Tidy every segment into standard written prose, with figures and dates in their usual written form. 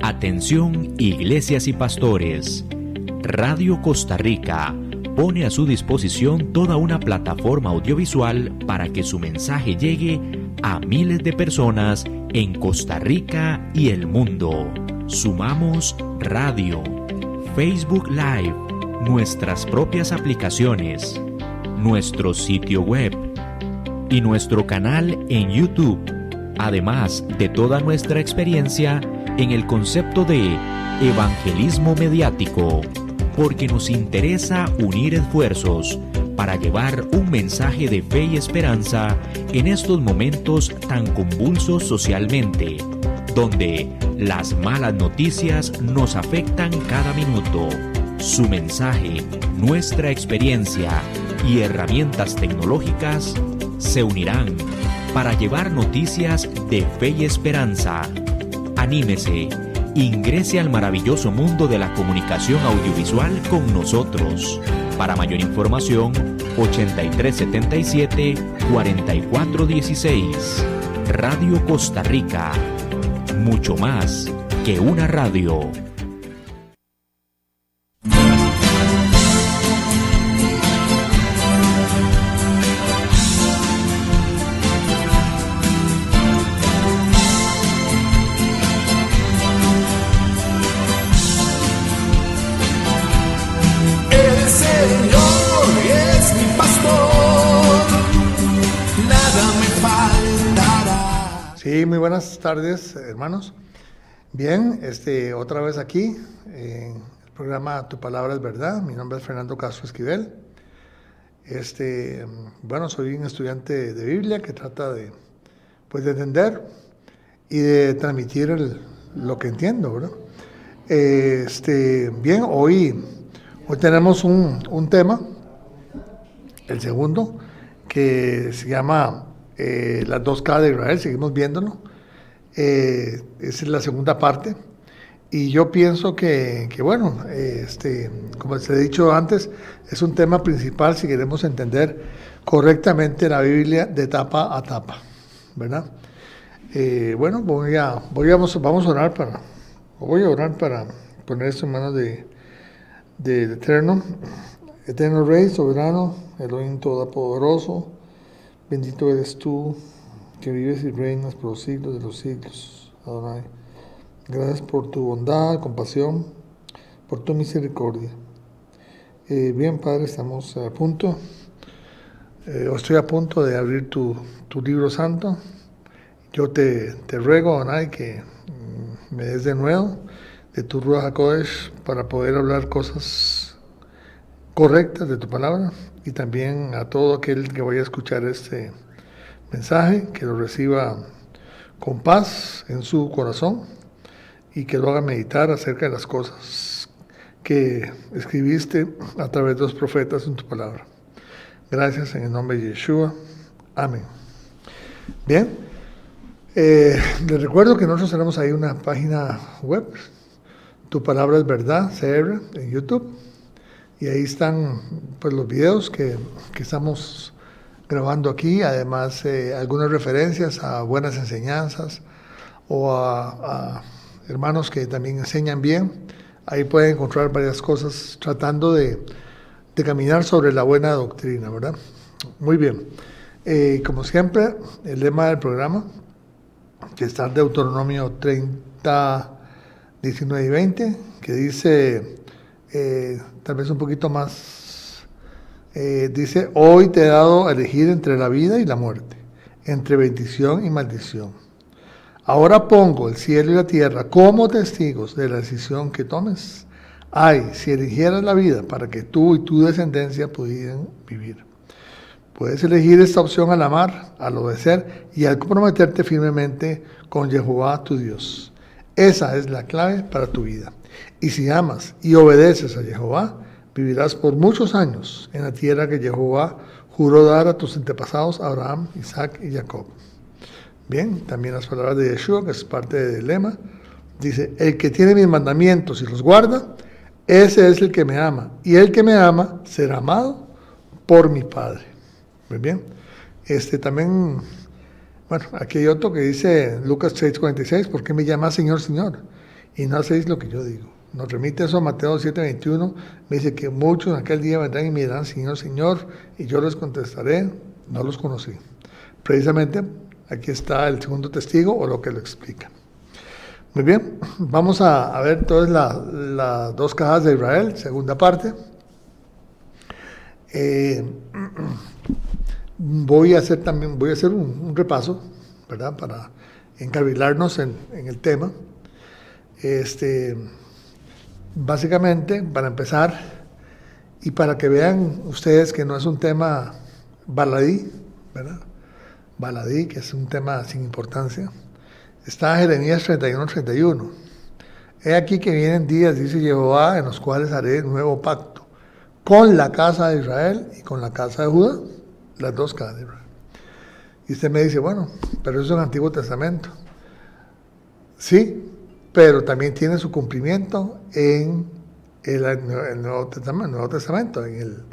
Atención, iglesias y pastores. Radio Costa Rica pone a su disposición toda una plataforma audiovisual para que su mensaje llegue a miles de personas en Costa Rica y el mundo. Sumamos radio, Facebook Live, nuestras propias aplicaciones, nuestro sitio web y nuestro canal en YouTube, además de toda nuestra experiencia en el concepto de evangelismo mediático, porque nos interesa unir esfuerzos para llevar un mensaje de fe y esperanza en estos momentos tan convulsos socialmente, donde las malas noticias nos afectan cada minuto. Su mensaje, nuestra experiencia y herramientas tecnológicas se unirán para llevar noticias de fe y esperanza. Anímese, ingrese al maravilloso mundo de la comunicación audiovisual con nosotros. Para mayor información, 8377-4416. Radio Costa Rica. Mucho más que una radio. Sí, muy buenas tardes, hermanos. Bien, otra vez aquí en el programa Tu Palabra es Verdad. Mi nombre es Fernando Castro Esquivel. Soy un estudiante de Biblia que trata de entender y de transmitir lo que entiendo, ¿verdad? Bien, hoy tenemos un tema, el segundo, que se llama las dos caras de Israel. Seguimos viéndolo. Esa es la segunda parte. Y yo pienso que como les he dicho antes, es un tema principal si queremos entender correctamente la Biblia de tapa a tapa, ¿verdad? Vamos a orar voy a orar para poner esto en manos del Eterno Rey, soberano, Elohim todopoderoso. Bendito eres tú, que vives y reinas por los siglos de los siglos, Adonai. Gracias por tu bondad, compasión, por tu misericordia. Bien, Padre, estamos a punto, estoy a punto de abrir tu libro santo. Yo te ruego, Adonai, que me des de nuevo de tu Ruach HaKodesh para poder hablar cosas correctas de tu palabra, y también a todo aquel que vaya a escuchar este mensaje, que lo reciba con paz en su corazón y que lo haga meditar acerca de las cosas que escribiste a través de los profetas en tu palabra. Gracias en el nombre de Yeshua. Amén. Bien, les recuerdo que nosotros tenemos ahí una página web, Tu Palabra es Verdad, CR, en YouTube. Y ahí están los videos que estamos grabando aquí, además algunas referencias a buenas enseñanzas o a hermanos que también enseñan bien. Ahí pueden encontrar varias cosas tratando de caminar sobre la buena doctrina, ¿verdad? Muy bien. Como siempre, el lema del programa, que está en Deuteronomio 30, 19 y 20, que dice... tal vez un poquito más, dice: hoy te he dado a elegir entre la vida y la muerte, entre bendición y maldición. Ahora pongo el cielo y la tierra como testigos de la decisión que tomes. Ay, si eligieras la vida para que tú y tu descendencia pudieran vivir. Puedes elegir esta opción al amar, al obedecer y al comprometerte firmemente con Jehová tu Dios. Esa es la clave para tu vida. Y si amas y obedeces a Jehová, vivirás por muchos años en la tierra que Jehová juró dar a tus antepasados Abraham, Isaac y Jacob. Bien, también las palabras de Yeshua, que es parte del lema, dice: el que tiene mis mandamientos y los guarda, ese es el que me ama, y el que me ama será amado por mi Padre. Muy bien. También, aquí hay otro que dice, Lucas 6:46, ¿por qué me llamas Señor, Señor? y no hacéis lo que yo digo. Nos remite eso a Mateo 7:21, me dice que muchos en aquel día vendrán y me dirán, Señor, Señor, y yo les contestaré, no los conocí. Precisamente aquí está el segundo testigo o lo que lo explica. Muy bien, vamos a ver entonces las dos cajas de Israel, segunda parte. Voy a hacer un repaso, ¿verdad? Para encarrilarnos en el tema. Básicamente, para empezar, y para que vean ustedes que no es un tema baladí, ¿verdad? Baladí, que es un tema sin importancia. Está Jeremías 31:31. He aquí que vienen días, dice Jehová, en los cuales haré nuevo pacto con la casa de Israel y con la casa de Judá, las dos casas de Israel. Y usted me dice, bueno, pero eso es el Antiguo Testamento. Sí, pero también tiene su cumplimiento en el Nuevo Testamento, en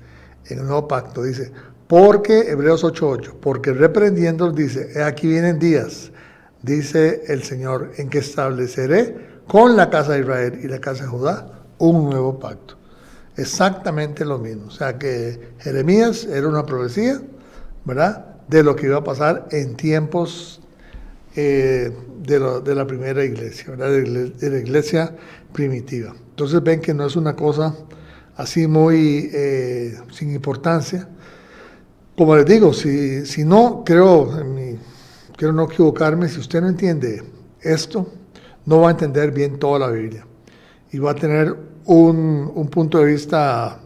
el Nuevo Pacto. Dice, porque, Hebreos 8:8, porque reprendiendo dice, aquí vienen días, dice el Señor, en que estableceré con la casa de Israel y la casa de Judá un nuevo pacto. Exactamente lo mismo. O sea que Jeremías era una profecía, ¿verdad?, de lo que iba a pasar en tiempos de la primera iglesia, ¿verdad?, de la iglesia primitiva. Entonces ven que no es una cosa así muy sin importancia. Como les digo, si no, quiero no equivocarme, si usted no entiende esto, no va a entender bien toda la Biblia y va a tener un punto de vista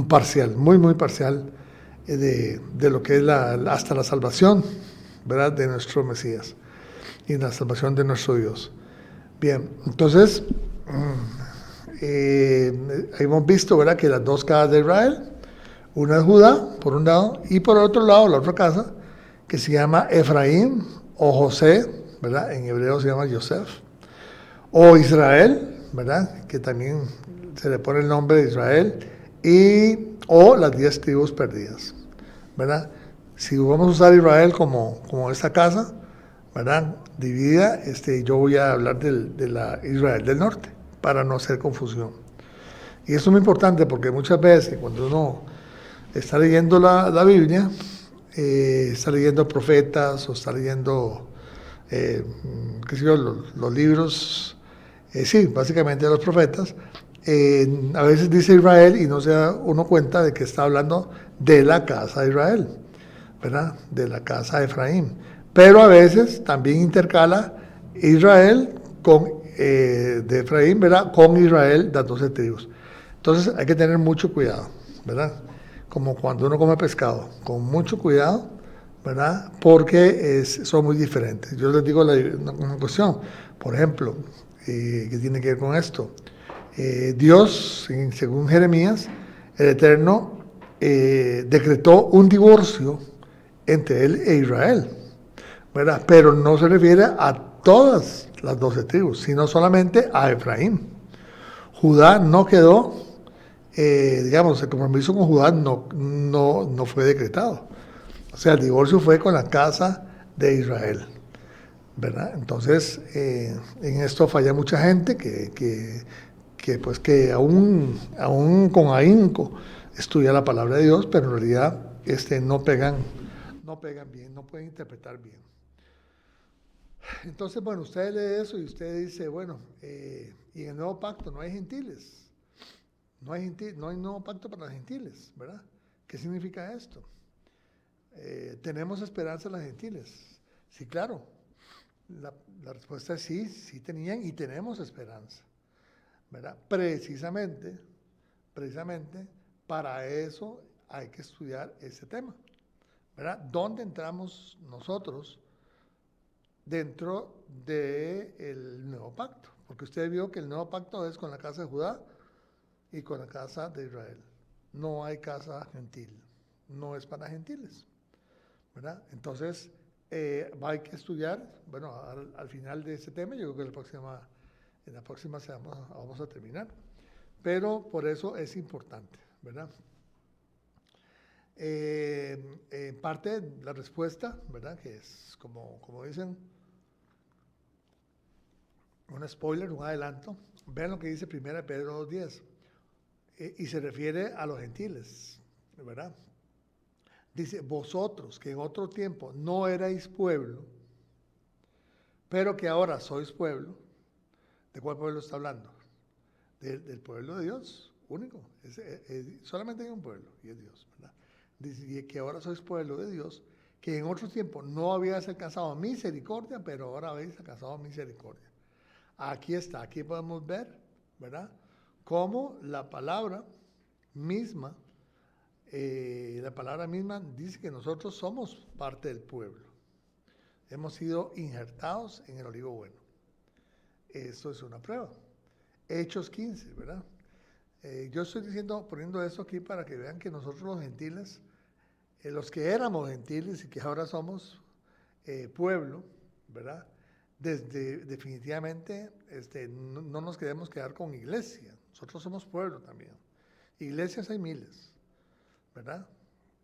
parcial, muy, muy parcial de lo que es hasta la salvación, ¿verdad?, de nuestro Mesías y la salvación de nuestro Dios. Bien, entonces, hemos visto, ¿verdad?, que las dos casas de Israel, una es Judá, por un lado, y por otro lado, la otra casa, que se llama Efraín o José, ¿verdad?, en hebreo se llama Yosef, o Israel, ¿verdad?, que también se le pone el nombre de Israel, o las 10 tribus perdidas, ¿verdad? Si vamos a usar Israel como esta casa, ¿verdad?, dividida, yo voy a hablar de la Israel del norte, para no hacer confusión. Y eso es muy importante porque muchas veces cuando uno está leyendo la Biblia, está leyendo profetas o está leyendo qué sé yo, los libros, sí, básicamente los profetas, a veces dice Israel y no se da uno cuenta de que está hablando de la casa de Israel, ¿verdad?, de la casa de Efraín. Pero a veces también intercala Israel de Efraín, ¿verdad?, con Israel, las 12 tribus. Entonces hay que tener mucho cuidado, ¿verdad? Como cuando uno come pescado, con mucho cuidado, ¿verdad?, porque son muy diferentes. Yo les digo una cuestión, por ejemplo, que tiene que ver con esto. Dios, según Jeremías, el Eterno decretó un divorcio entre él e Israel, ¿verdad?, pero no se refiere a todas las 12 tribus, sino solamente a Efraín. Judá no quedó, digamos, el compromiso con Judá no fue decretado. O sea, el divorcio fue con la casa de Israel, ¿verdad? Entonces, en esto falla mucha gente que aún con ahínco estudia la palabra de Dios, pero en realidad no pegan bien, no pueden interpretar bien. Entonces, bueno, usted lee eso y usted dice, bueno, y en el nuevo pacto no hay gentiles, no hay nuevo pacto para los gentiles, ¿verdad? ¿Qué significa esto? ¿Tenemos esperanza en los gentiles? Sí, claro. La respuesta es sí, sí tenían y tenemos esperanza, ¿verdad? Precisamente, para eso hay que estudiar ese tema, ¿verdad? ¿Dónde entramos nosotros dentro del nuevo pacto? Porque usted vio que el nuevo pacto es con la casa de Judá y con la casa de Israel. No hay casa gentil, no es para gentiles, ¿verdad? Entonces, hay que estudiar, bueno, al final de este tema, yo creo que en la próxima vamos a terminar, pero por eso es importante, ¿verdad? Parte de la respuesta, ¿verdad?, que es como dicen, un spoiler, un adelanto. Vean lo que dice 1 Pedro 2:10, y se refiere a los gentiles, ¿verdad? Dice, vosotros que en otro tiempo no erais pueblo, pero que ahora sois pueblo. ¿De cuál pueblo está hablando? Del pueblo de Dios, único. Solamente hay un pueblo, y es Dios, ¿verdad? Dice que ahora sois pueblo de Dios, que en otro tiempo no habíais alcanzado misericordia, pero ahora habéis alcanzado misericordia. Aquí está, aquí podemos ver, ¿verdad?, cómo la palabra misma dice que nosotros somos parte del pueblo. Hemos sido injertados en el olivo bueno. Esto es una prueba. Hechos 15, ¿verdad? Yo estoy poniendo esto aquí para que vean que nosotros los gentiles, los que éramos gentiles y que ahora somos pueblo, ¿verdad? Definitivamente no nos queremos quedar con iglesia. Nosotros somos pueblo también. Iglesias hay miles, ¿verdad?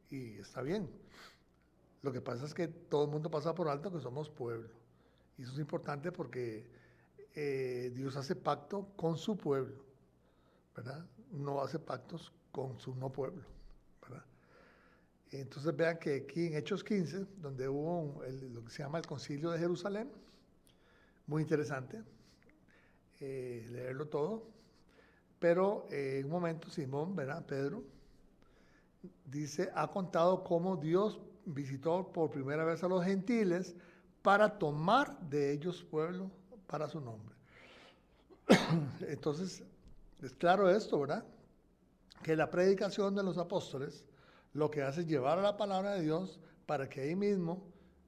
Y está bien. Lo que pasa es que todo el mundo pasa por alto que somos pueblo. Y eso es importante porque Dios hace pacto con su pueblo, ¿verdad? No hace pactos con su no pueblo, ¿verdad? Entonces vean que aquí en Hechos 15, donde hubo lo que se llama el Concilio de Jerusalén, muy interesante leerlo todo, pero en un momento Simón, ¿verdad?, Pedro, dice, ha contado cómo Dios visitó por primera vez a los gentiles para tomar de ellos pueblo para su nombre. Entonces, es claro esto, ¿verdad?, que la predicación de los apóstoles lo que hace es llevar a la palabra de Dios para que ahí mismo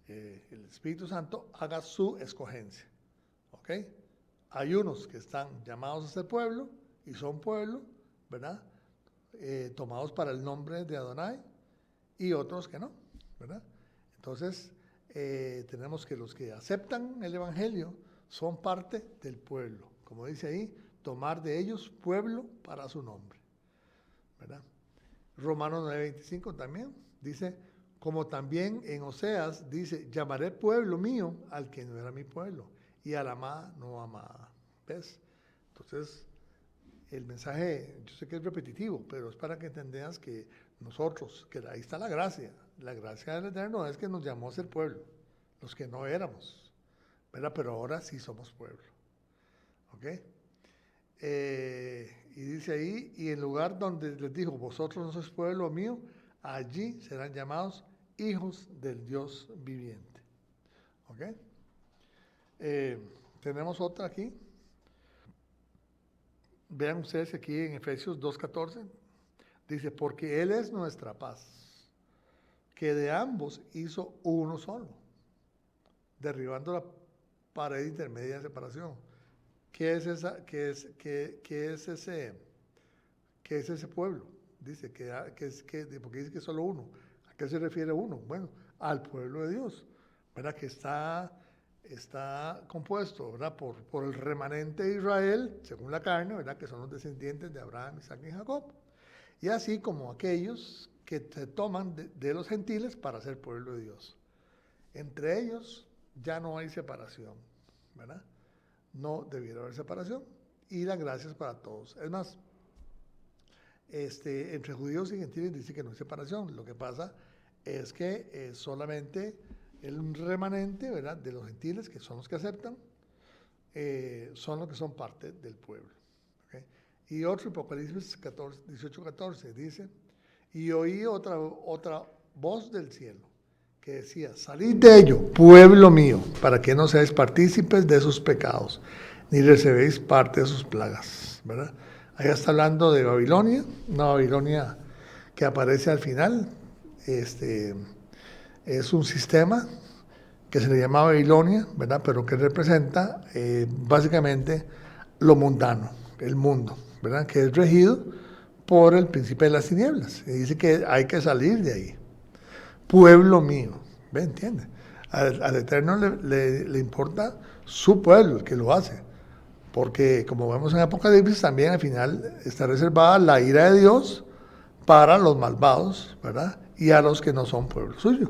el Espíritu Santo haga su escogencia. ¿Ok? Hay unos que están llamados a ser pueblo y son pueblo, ¿verdad?, tomados para el nombre de Adonai, y otros que no, ¿verdad? Entonces, tenemos que los que aceptan el Evangelio son parte del pueblo. Como dice ahí, tomar de ellos pueblo para su nombre, ¿verdad? Romanos 9:25 también dice, como también en Oseas dice, llamaré pueblo mío al que no era mi pueblo, y a la amada no amada. ¿Ves? Entonces, el mensaje, yo sé que es repetitivo, pero es para que entendas que nosotros, que ahí está la gracia del Eterno es que nos llamó a ser pueblo, los que no éramos, ¿verdad? Pero ahora sí somos pueblo. ¿Ok? Y dice ahí, y en lugar donde les dijo, vosotros no sois pueblo mío, allí serán llamados hijos del Dios viviente. ¿Ok? Tenemos otra aquí. Vean ustedes aquí en Efesios 2:14, dice, porque Él es nuestra paz, que de ambos hizo uno solo, derribando la pared intermedia de separación. ¿Qué es ese pueblo? Dice porque dice que solo uno. ¿A qué se refiere uno? Bueno, al pueblo de Dios, ¿verdad? Que está compuesto, ¿verdad?, por el remanente de Israel, según la carne, ¿verdad?, que son los descendientes de Abraham, Isaac y Jacob, y así como aquellos que se toman de los gentiles para ser pueblo de Dios. Entre ellos ya no hay separación, ¿verdad? No debiera haber separación, y la gracia es para todos. Es más, entre judíos y gentiles dice que no hay separación. Lo que pasa es que solamente el remanente, ¿verdad?, de los gentiles, que son los que aceptan, son los que son parte del pueblo. ¿Okay? Y otro, Apocalipsis 18:14 dice, y oí otra voz del cielo que decía, salid de ello, pueblo mío, para que no seáis partícipes de sus pecados, ni recebéis parte de sus plagas, ¿verdad? Ahí está hablando de Babilonia, una Babilonia que aparece al final. Es un sistema que se le llama Babilonia, ¿verdad?, pero que representa básicamente lo mundano, el mundo, ¿verdad?, que es regido por el príncipe de las tinieblas. Y dice que hay que salir de ahí. Pueblo mío, ¿ve? ¿Entiende? Al Eterno le importa su pueblo, el que lo hace. Porque, como vemos en Apocalipsis, también al final está reservada la ira de Dios para los malvados, ¿verdad?, y a los que no son pueblo suyo.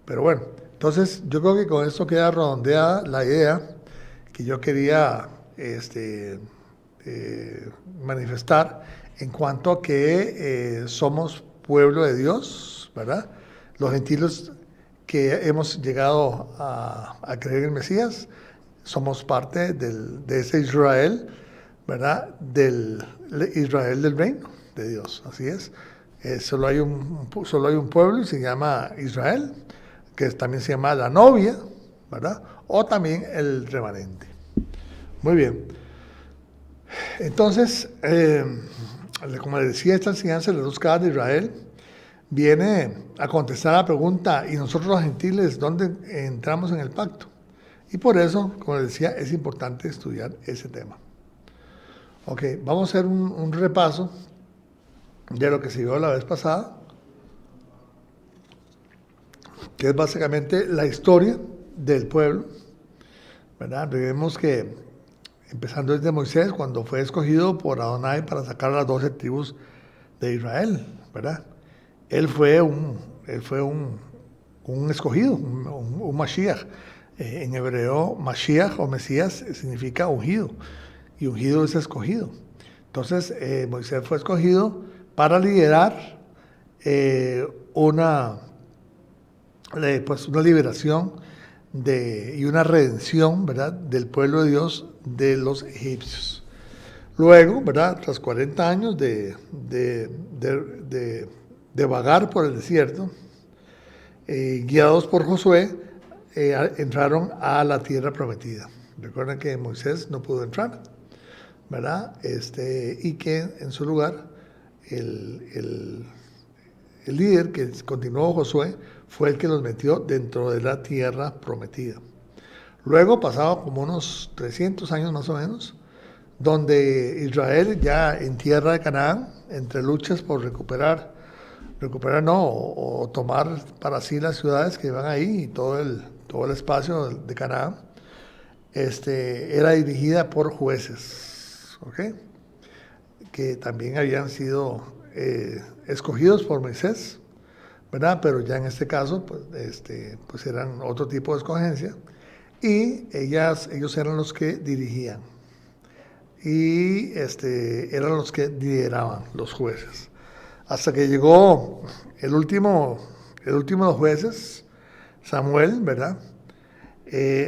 Pero bueno, entonces yo creo que con esto queda redondeada la idea yo quería manifestar en cuanto a que somos pueblo de Dios, ¿verdad? Los gentiles que hemos llegado a creer en el Mesías, somos parte de ese Israel, ¿verdad? Del Israel del reino de Dios, así es. Solo hay un pueblo y se llama Israel, que también se llama la novia, ¿verdad? O también el remanente. Muy bien. Entonces, como les decía, esta enseñanza de las dos caras de Israel viene a contestar a la pregunta, ¿y nosotros los gentiles dónde entramos en el pacto? Y por eso, como les decía, es importante estudiar ese tema. Ok, vamos a hacer un repaso de lo que se vio la vez pasada, que es básicamente la historia del pueblo, ¿verdad? Vemos que, empezando desde Moisés, cuando fue escogido por Adonai para sacar a las 12 tribus de Israel, ¿verdad? Él fue un escogido, un Mashiach. En hebreo, Mashiach o Mesías significa ungido, y ungido es escogido. Entonces, Moisés fue escogido para liderar una liberación y una redención, ¿verdad?, del pueblo de Dios de los egipcios. Luego, ¿verdad?, tras 40 años de vagar por el desierto, guiados por Josué, entraron a la tierra prometida. Recuerden que Moisés no pudo entrar, ¿verdad? Y que en su lugar el líder que continuó, Josué, fue el que los metió dentro de la tierra prometida. Luego pasaba como unos 300 años más o menos, donde Israel ya en tierra de Canaán, entre luchas por recuperar o tomar para sí las ciudades que iban ahí y todo el espacio de Canaán, era dirigida por jueces, ¿ok?, que también habían sido escogidos por Moisés, ¿verdad? Pero ya en este caso, pues eran otro tipo de escogencia, y ellos eran los que dirigían, y eran los que lideraban, los jueces. Hasta que llegó el último de los jueces, Samuel, ¿verdad?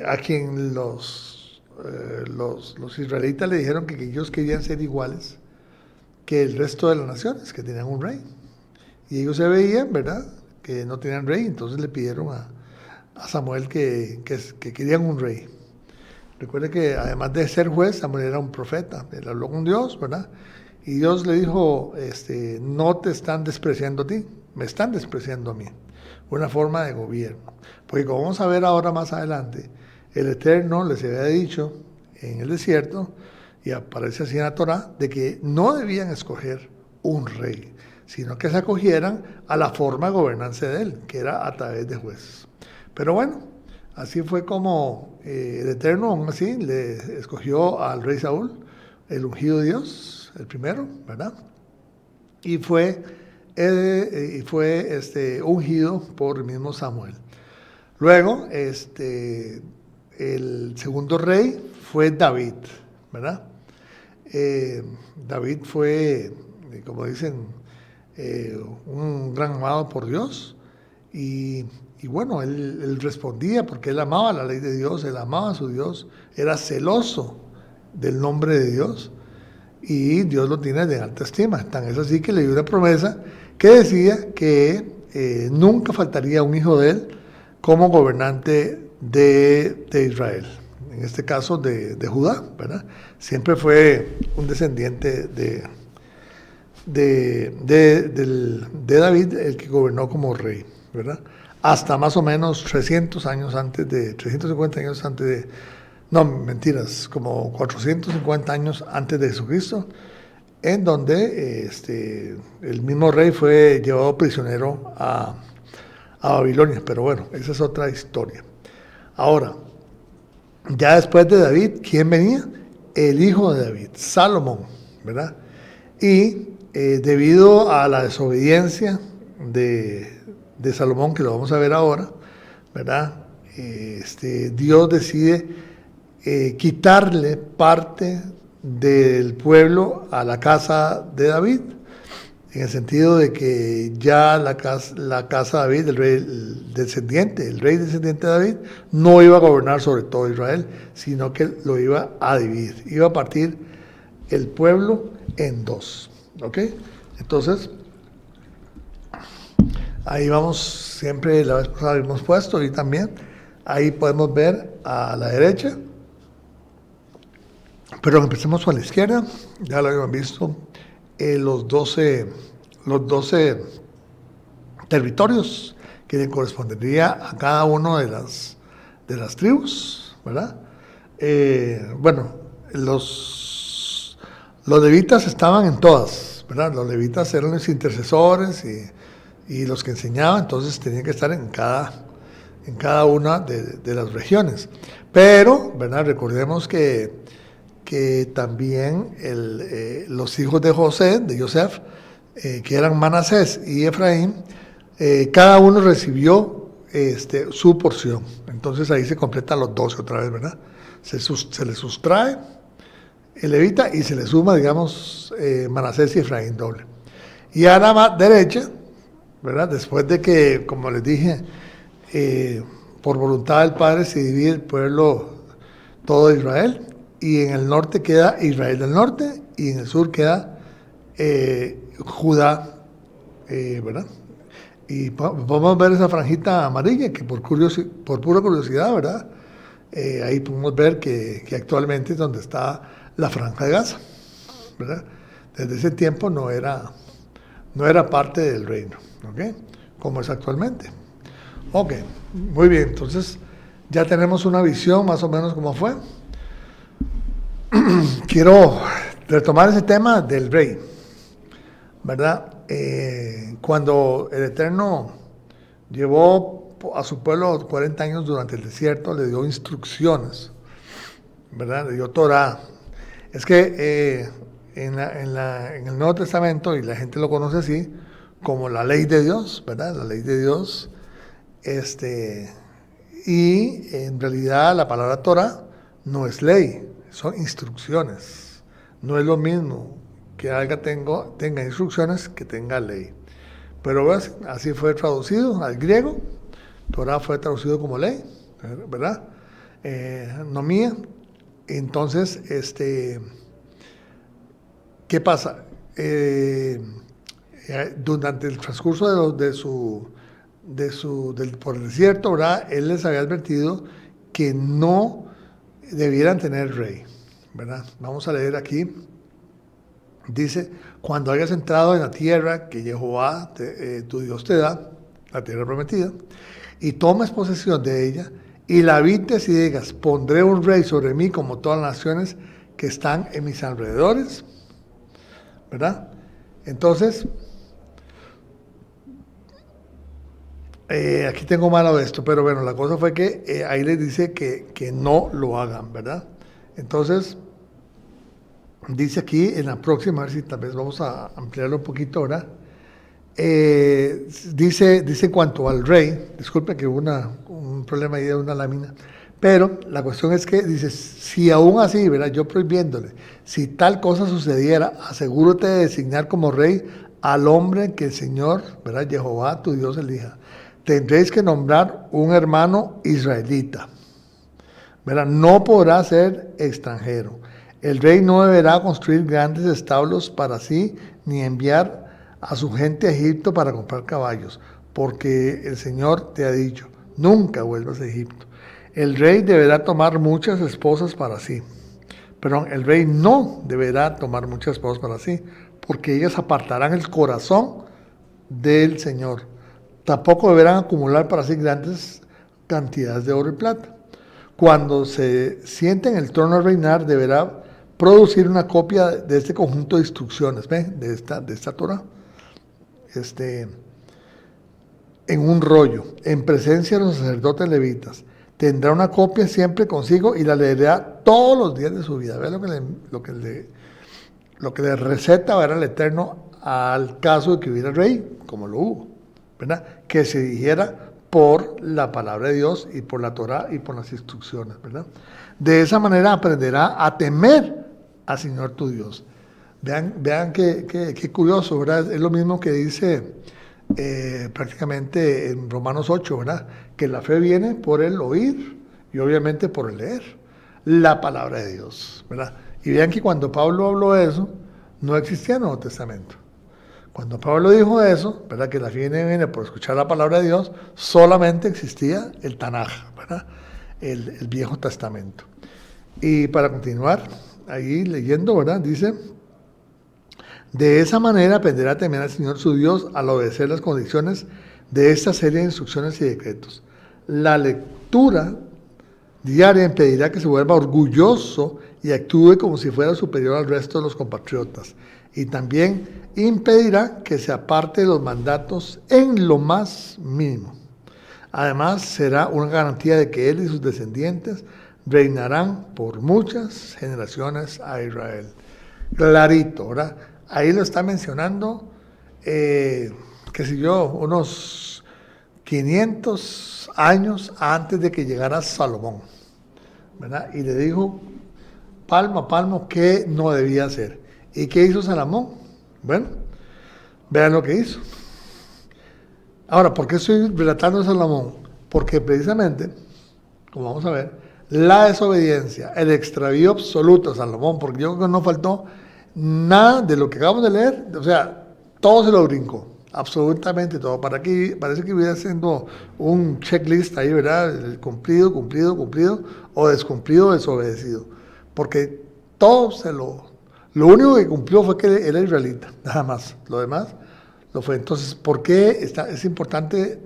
A quien los israelitas le dijeron que ellos querían ser iguales que el resto de las naciones, que tenían un rey. Y ellos se veían, ¿verdad?, que no tenían rey, entonces le pidieron a Samuel que querían un rey. Recuerde que además de ser juez, Samuel era un profeta, él habló con Dios, ¿verdad? Y Dios le dijo, no te están despreciando a ti, me están despreciando a mí. Una forma de gobierno. Porque como vamos a ver ahora más adelante, el Eterno les había dicho en el desierto, y aparece así en la Torá, de que no debían escoger un rey, sino que se acogieran a la forma de gobernanza de él, que era a través de jueces. Pero bueno, así fue como el Eterno, aún así, le escogió al rey Saúl, el ungido de Dios, el primero, ¿verdad? Y fue ungido por el mismo Samuel. Luego, el segundo rey fue David, ¿verdad? David fue, como dicen, un gran amado por Dios, y bueno, él respondía porque él amaba la ley de Dios, él amaba a su Dios, era celoso del nombre de Dios, y Dios lo tiene de alta estima. Tan es así que le dio una promesa que decía que nunca faltaría un hijo de él como gobernante de Israel, en este caso de Judá, ¿verdad? Siempre fue un descendiente de David el que gobernó como rey, ¿verdad? Hasta más o menos 350 años antes de, no, mentiras, como 450 años antes de Jesucristo, en donde el mismo rey fue llevado prisionero a Babilonia. Pero bueno, esa es otra historia. Ahora, ya después de David, ¿quién venía? El hijo de David, Salomón, ¿verdad? Y debido a la desobediencia de Salomón, que lo vamos a ver ahora, ¿verdad? Dios decide quitarle parte del pueblo a la casa de David, en el sentido de que ya la casa de David, el rey descendiente de David, no iba a gobernar sobre todo Israel, sino que lo iba a dividir, iba a partir el pueblo en dos, ¿ok? Entonces, ahí vamos, siempre la vez pasada habíamos puesto, y también, ahí podemos ver a la derecha, pero empecemos por la izquierda, ya lo habíamos visto, los 12 territorios que le correspondería a cada uno de las tribus, ¿verdad? Bueno, los levitas estaban en todas, ¿verdad? Los levitas eran los intercesores y los que enseñaban, entonces tenían que estar en cada una de las regiones. Pero, ¿verdad? Recordemos que también los hijos de Joseph, que eran Manasés y Efraín, cada uno recibió su porción. Entonces ahí se completan los 12 otra vez, ¿verdad? Se le sustrae el levita y se le suma, digamos, Manasés y Efraín doble. Y a la derecha, ¿verdad? Después de que, como les dije, por voluntad del Padre se divide el pueblo todo de Israel, y en el norte queda Israel del norte, y en el sur queda Judá, ¿verdad? Y podemos ver esa franjita amarilla, que por pura curiosidad, ¿verdad? Ahí podemos ver que actualmente es donde está la franja de Gaza, ¿verdad? Desde ese tiempo no era parte del reino, ¿ok? Como es actualmente. Ok, muy bien, entonces ya tenemos una visión más o menos cómo fue. Quiero retomar ese tema del rey, ¿verdad? Cuando el Eterno llevó a su pueblo 40 años durante el desierto, le dio instrucciones, ¿verdad? Le dio Torah. Es que en el Nuevo Testamento, y la gente lo conoce así, como la ley de Dios, ¿verdad? La ley de Dios, y en realidad la palabra Torah no es ley, son instrucciones. No es lo mismo que algo tenga instrucciones que tenga ley. Pero ¿ves? Así fue traducido al griego. Torah fue traducido como ley, ¿verdad? Nomía. Entonces, ¿qué pasa? Durante el transcurso por el desierto, ¿verdad? Él les había advertido que no debieran tener rey, ¿verdad? Vamos a leer aquí. Dice: cuando hayas entrado en la tierra que Jehová tu Dios te da, la tierra prometida, y tomes posesión de ella, y la habites y digas: pondré un rey sobre mí como todas las naciones que están en mis alrededores, ¿verdad? Entonces, aquí tengo malo esto, pero bueno, la cosa fue que ahí les dice que no lo hagan, ¿verdad? Entonces, dice aquí en la próxima, a ver si tal vez vamos a ampliarlo un poquito ahora. Dice en cuanto al rey, disculpe que hubo un problema ahí de una lámina, pero la cuestión es que dice: si aún así, ¿verdad? Yo prohibiéndole, si tal cosa sucediera, asegúrate de designar como rey al hombre que el Señor, ¿verdad? Jehová tu Dios elija. Tendréis que nombrar un hermano israelita, ¿verdad? No podrá ser extranjero. El rey no deberá construir grandes establos para sí, ni enviar a su gente a Egipto para comprar caballos, porque el Señor te ha dicho: nunca vuelvas a Egipto. El rey deberá tomar muchas esposas para sí. Perdón, el rey no deberá tomar muchas esposas para sí, porque ellas apartarán el corazón del Señor. Tampoco deberán acumular para sí grandes cantidades de oro y plata. Cuando se siente en el trono a reinar, deberá producir una copia de este conjunto de instrucciones, ¿ven? De esta Torah, en un rollo, en presencia de los sacerdotes levitas. Tendrá una copia siempre consigo y la leerá todos los días de su vida. ¿Ve lo que le receta, ¿verdad? El Eterno al caso de que hubiera rey, como lo hubo, ¿verdad? Que se dijera por la palabra de Dios y por la Torá y por las instrucciones, ¿verdad? De esa manera aprenderá a temer al Señor tu Dios. Vean qué curioso, ¿verdad? Es lo mismo que dice prácticamente en Romanos 8, ¿verdad? Que la fe viene por el oír y obviamente por el leer la palabra de Dios, ¿verdad? Y vean que cuando Pablo habló de eso, no existía el Nuevo Testamento. Cuando Pablo dijo eso, ¿verdad? Que la fe viene por escuchar la palabra de Dios, solamente existía el Tanaj, ¿verdad? El Viejo Testamento. Y para continuar, ahí leyendo, ¿verdad? Dice: de esa manera aprenderá a temer al Señor su Dios al obedecer las condiciones de esta serie de instrucciones y decretos. La lectura diaria impedirá que se vuelva orgulloso y actúe como si fuera superior al resto de los compatriotas. Y también impedirá que se aparte de los mandatos en lo más mínimo. Además, será una garantía de que él y sus descendientes reinarán por muchas generaciones a Israel. Clarito, ¿verdad? Ahí lo está mencionando, qué sé yo, unos 500 años antes de que llegara Salomón, ¿verdad? Y le dijo palmo a palmo qué no debía hacer. ¿Y qué hizo Salomón? Bueno, vean lo que hizo. Ahora, ¿por qué estoy relatando a Salomón? Porque precisamente, como vamos a ver, la desobediencia, el extravío absoluto a Salomón, porque yo creo que no faltó nada de lo que acabamos de leer, o sea, todo se lo brincó, absolutamente todo. Para aquí parece que hubiera haciendo un checklist ahí, ¿verdad? Cumplido, cumplido, cumplido, o descumplido, desobedecido. Porque todo lo único que cumplió fue que era israelita, nada más. Lo demás lo fue. Entonces, ¿por qué es importante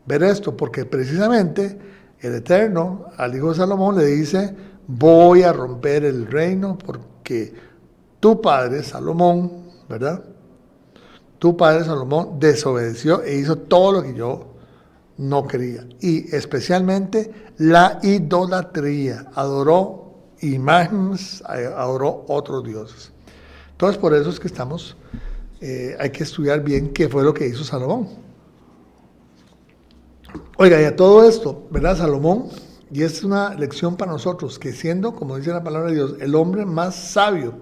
ver esto? Porque precisamente el Eterno al hijo de Salomón le dice: voy a romper el reino porque tu padre Salomón, ¿verdad? Tu padre Salomón desobedeció e hizo todo lo que yo no quería. Y especialmente la idolatría. Adoró imágenes, adoró otros dioses. Entonces, por eso es que hay que estudiar bien qué fue lo que hizo Salomón. Oiga, y a todo esto, ¿verdad? Salomón, y esta es una lección para nosotros, que siendo, como dice la palabra de Dios, el hombre más sabio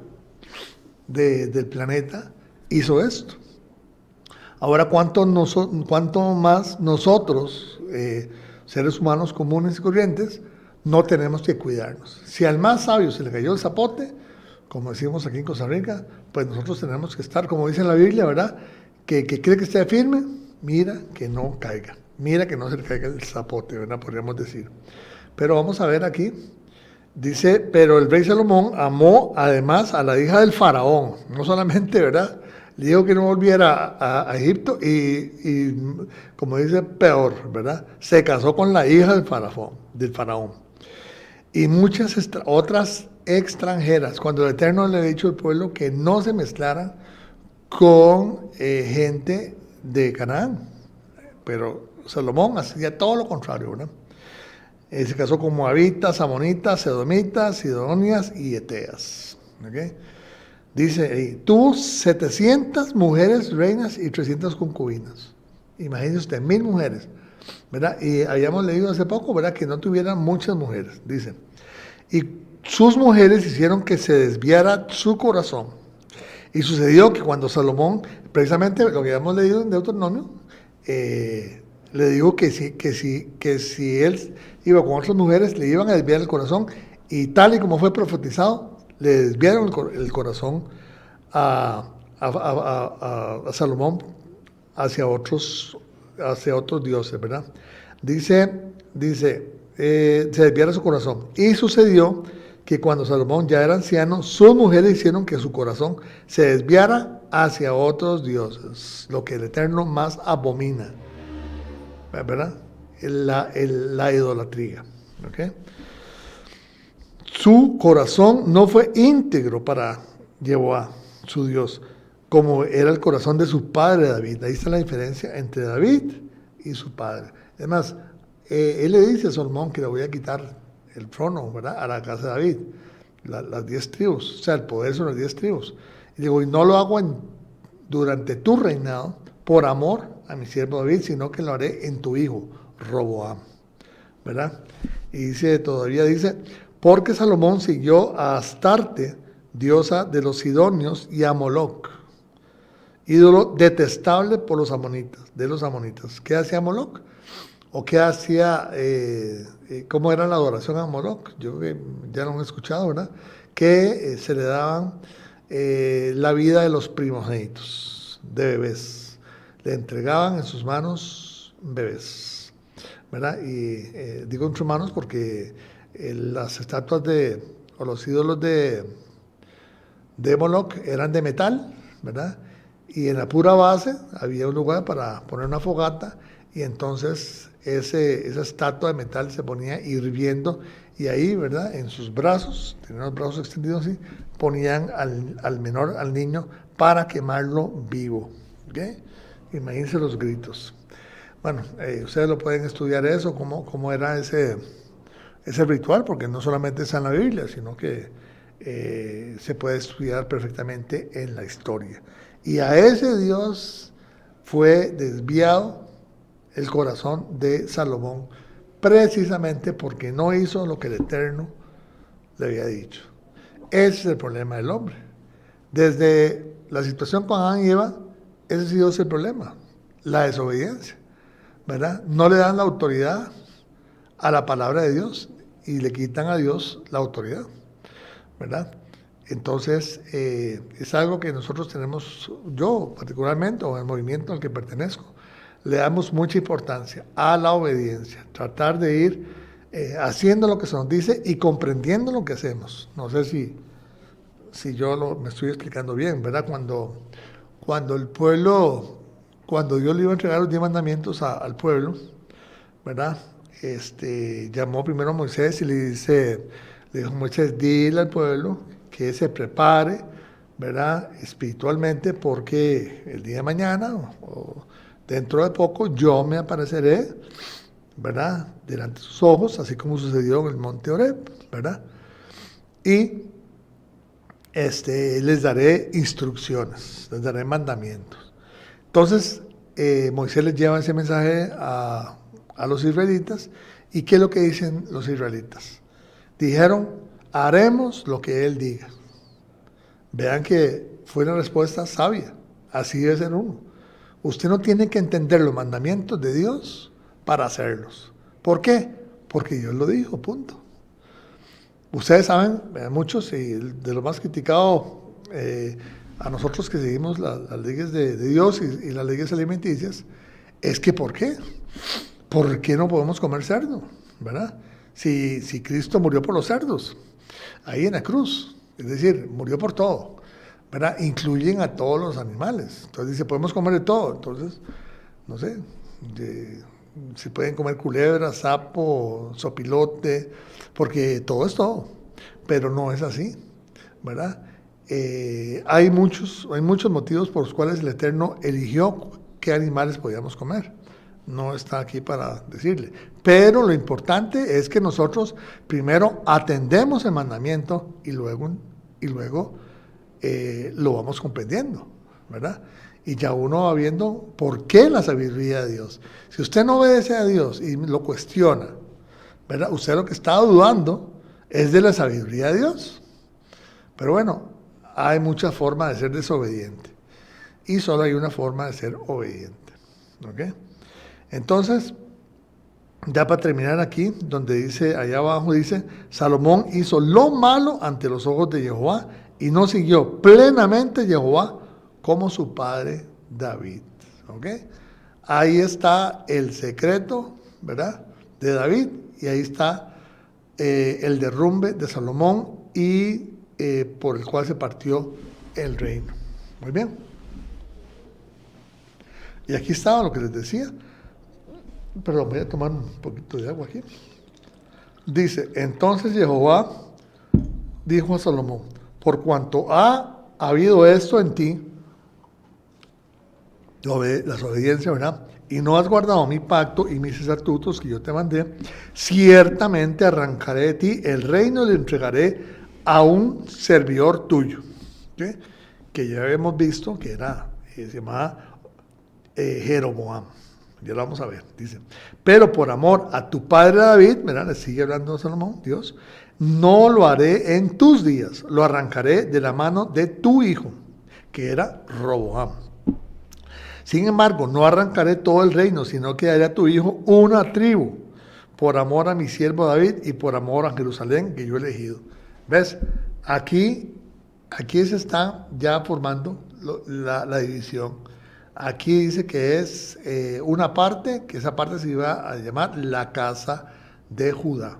del planeta, hizo esto. Ahora, ¿cuánto más nosotros, seres humanos comunes y corrientes, no tenemos que cuidarnos? Si al más sabio se le cayó el zapote, como decimos aquí en Costa Rica, pues nosotros tenemos que estar, como dice en la Biblia, ¿verdad? Que cree que esté firme, mira que no caiga, mira que no se le caiga el zapote, ¿verdad? Podríamos decir. Pero vamos a ver aquí. Dice: pero el rey Salomón amó además a la hija del faraón, no solamente, ¿verdad? Le dijo que no volviera a Egipto y, como dice, peor, ¿verdad? Se casó con la hija del faraón. Y muchas otras extranjeras, cuando el Eterno le ha dicho al pueblo que no se mezclara con gente de Canaán. Pero Salomón hacía todo lo contrario, ¿verdad? Se casó con moabitas, amonitas, sedomitas, sidonias y eteas. ¿Okay? Dice ahí: tuvo 700 mujeres reinas y 300 concubinas. Imagínese usted, 1000 mujeres, ¿verdad? Y habíamos leído hace poco, ¿verdad?, que no tuvieran muchas mujeres, dice. Y sus mujeres hicieron que se desviara su corazón. Y sucedió que cuando Salomón, precisamente lo que habíamos leído en Deuteronomio, le dijo que si él iba con otras mujeres, le iban a desviar el corazón, y tal y como fue profetizado, le desviaron el corazón a Salomón hacia otros dioses, ¿verdad? Dice, se desviara su corazón. Y sucedió que cuando Salomón ya era anciano, sus mujeres hicieron que su corazón se desviara hacia otros dioses, lo que el Eterno más abomina, ¿verdad? La idolatría. ¿Okay? Su corazón no fue íntegro para Jehová, su Dios, como era el corazón de su padre David. Ahí está la diferencia entre David y su padre. Además, él le dice a Salomón que le voy a quitar el trono, ¿verdad?, a la casa de David, las 10 tribus, o sea, el poder son las 10 tribus. Y digo, y no lo hago durante tu reinado por amor a mi siervo David, sino que lo haré en tu hijo. Roboam, ¿verdad? Y todavía dice, porque Salomón siguió a Astarte, diosa de los sidonios, y a Moloc, ídolo detestable por los amonitas. ¿Qué hacía Moloc? ¿O qué hacía, cómo era la adoración a Moloc? Yo ya lo he escuchado, ¿verdad? Que se le daban la vida de los primogénitos, de bebés. Le entregaban en sus manos bebés, ¿verdad? Y digo en sus manos porque las estatuas o los ídolos de Moloc eran de metal, ¿verdad? Y en la pura base había un lugar para poner una fogata y entonces esa estatua de metal se ponía hirviendo y ahí, ¿verdad? En sus brazos, tenían los brazos extendidos así, ponían al niño para quemarlo vivo. ¿Okay? Imagínense los gritos. Bueno, ustedes lo pueden estudiar eso, cómo era ese ritual, porque no solamente está en la Biblia, sino que se puede estudiar perfectamente en la historia. Y a ese Dios fue desviado el corazón de Salomón, precisamente porque no hizo lo que el Eterno le había dicho. Ese es el problema del hombre. Desde la situación con Adán y Eva, ese ha sido el problema, la desobediencia, ¿verdad? No le dan la autoridad a la palabra de Dios y le quitan a Dios la autoridad, ¿verdad? Entonces, es algo que nosotros tenemos, yo particularmente, o el movimiento al que pertenezco, le damos mucha importancia a la obediencia, tratar de ir haciendo lo que se nos dice y comprendiendo lo que hacemos. No sé si yo me estoy explicando bien, ¿verdad? Cuando el pueblo, cuando Dios le iba a entregar los 10 mandamientos al pueblo, ¿verdad? Llamó primero a Moisés y le dijo, Moisés, dile al pueblo que se prepare, ¿verdad? Espiritualmente, porque el día de mañana o dentro de poco yo me apareceré, ¿verdad? Delante de sus ojos, así como sucedió en el monte Horeb, ¿verdad? Y les daré instrucciones, les daré mandamientos. Entonces, Moisés les lleva ese mensaje a los israelitas. ¿Y qué es lo que dicen los israelitas? Dijeron, haremos lo que él diga. Vean que fue una respuesta sabia. Así debe ser uno. Usted no tiene que entender los mandamientos de Dios para hacerlos. ¿Por qué? Porque Dios lo dijo, punto. Ustedes saben, muchos, y de lo más criticado a nosotros que seguimos las leyes de Dios y las leyes alimenticias, es que ¿por qué? ¿Por qué no podemos comer cerdo? ¿Verdad? Si Cristo murió por los cerdos, ahí en la cruz, es decir, murió por todo, ¿verdad? Incluyen a todos los animales. Entonces dice, podemos comer de todo. Entonces, no sé, si pueden comer culebra, sapo, sopilote, porque todo es todo, pero no es así, ¿verdad? Hay muchos motivos por los cuales el Eterno eligió qué animales podíamos comer. No está aquí para decirle. Pero lo importante es que nosotros primero atendemos el mandamiento y luego lo vamos comprendiendo, ¿verdad? Y ya uno va viendo por qué la sabiduría de Dios. Si usted no obedece a Dios y lo cuestiona, ¿verdad? Usted lo que está dudando es de la sabiduría de Dios. Pero bueno, hay muchas formas de ser desobediente. Y solo hay una forma de ser obediente. ¿Ok? Entonces, ya para terminar aquí, donde dice, allá abajo dice, Salomón hizo lo malo ante los ojos de Jehová y no siguió plenamente Jehová como su padre David. ¿Ok? Ahí está el secreto, ¿verdad? De David, y ahí está el derrumbe de Salomón y por el cual se partió el reino. Muy bien. Y aquí estaba lo que les decía. Perdón, voy a tomar un poquito de agua aquí. Dice, entonces Jehová dijo a Salomón, por cuanto ha habido esto en ti, la desobediencia, ¿verdad? Y no has guardado mi pacto y mis estatutos que yo te mandé, ciertamente arrancaré de ti el reino y le entregaré a un servidor tuyo. ¿Sí? Que ya habíamos visto que se llamaba Jeroboam. ya lo vamos a ver, dice, pero por amor a tu padre David, ¿verdad? Le sigue hablando Salomón, Dios, no lo haré en tus días, lo arrancaré de la mano de tu hijo, que era Roboam. Sin embargo, no arrancaré todo el reino, sino que daré a tu hijo una tribu, por amor a mi siervo David y por amor a Jerusalén que yo he elegido. ¿Ves? Aquí se está ya formando la división. Aquí dice que es una parte, que esa parte se iba a llamar la casa de Judá.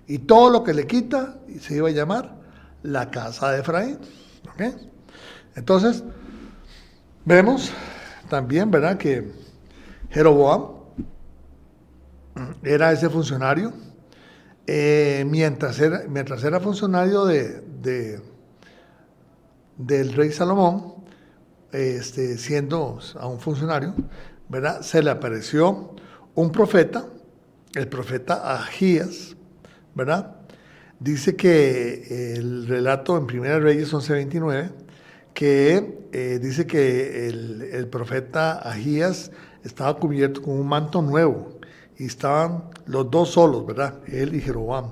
Y todo lo que le quita se iba a llamar la casa de Efraín. ¿Okay? Entonces, vemos también, ¿verdad?, que Jeroboam era ese funcionario. Mientras era funcionario del rey Salomón, siendo aún funcionario, ¿verdad?, se le apareció un profeta, el profeta Ahías, ¿verdad? Dice que el relato en Primera Reyes 11:29, que dice que el profeta Ahías estaba cubierto con un manto nuevo y estaban los dos solos, ¿verdad?, él y Jeroboam.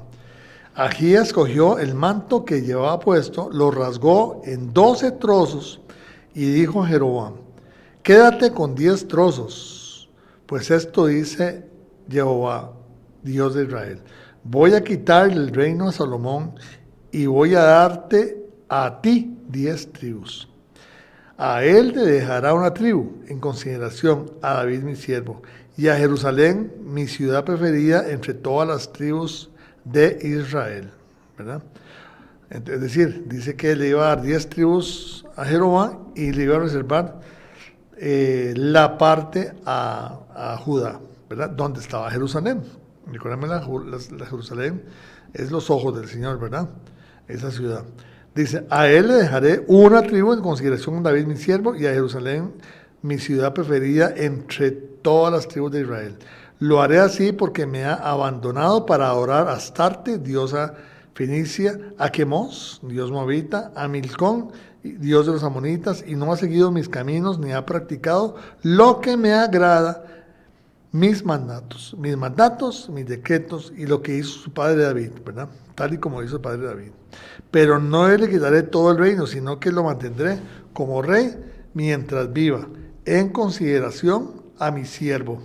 Ahías cogió el manto que llevaba puesto, lo rasgó en 12 trozos y dijo a Jeroboam: quédate con 10 trozos, pues esto dice Jehová, Dios de Israel: voy a quitar el reino a Salomón y voy a darte a ti 10 tribus. A él le dejará una tribu en consideración a David mi siervo, y a Jerusalén mi ciudad preferida entre todas las tribus de Israel, ¿verdad? Es decir, dice que le iba a dar 10 tribus a Jeroboam y le iba a reservar la parte a Judá, ¿verdad?, donde estaba Jerusalén. Recuerden, la Jerusalén es los ojos del Señor, ¿verdad?, esa ciudad. Dice: a él le dejaré una tribu en consideración a David mi siervo, y a Jerusalén mi ciudad preferida entre todas las tribus de Israel. Lo haré así porque me ha abandonado para adorar a Astarte, diosa fenicia, a Quemos, dios moabita, a Milcón, dios de los amonitas, y no ha seguido mis caminos ni ha practicado lo que me agrada, mis mandatos, mis decretos y lo que hizo su padre David, ¿verdad?, tal y como hizo el padre David. Pero no le quitaré todo el reino, sino que lo mantendré como rey mientras viva, en consideración a mi siervo